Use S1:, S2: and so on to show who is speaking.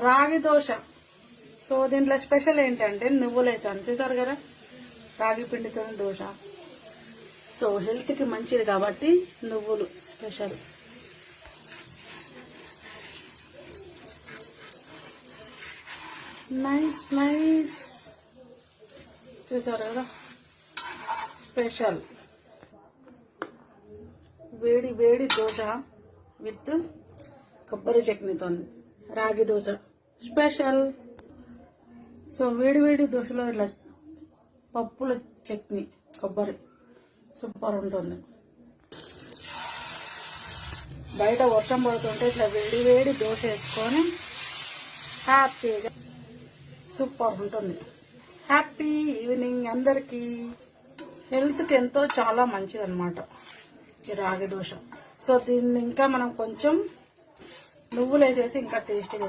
S1: రాగి దోశ. సో దీంట్లో స్పెషల్ ఏంటంటే నువ్వులు వేసాను, చూసారు కదా, రాగి పిండితో దోశ. సో హెల్త్కి మంచిది కాబట్టి నువ్వులు స్పెషల్. నైస్ నైస్, చూసారు కదా, స్పెషల్ వేడి వేడి దోశ విత్ కొబ్బరి చట్నీతో రాగి దోశ స్పెషల్. సో వేడి వేడి దోశలో ఇట్లా పప్పుల చట్నీ కొబ్బరి సూపర్ ఉంటుంది. బయట వర్షం పడుతుంటే ఇట్లా వేడి వేడి దోశ వేసుకొని హ్యాపీగా సూపర్ ఉంటుంది. హ్యాపీ ఈవినింగ్ అందరికీ. హెల్త్కి ఎంతో చాలా మంచిది అనమాట ఈ రాగి దోశ. సో దీన్ని ఇంకా మనం కొంచెం నువ్వులు వేసేసి ఇంకా టేస్టీగా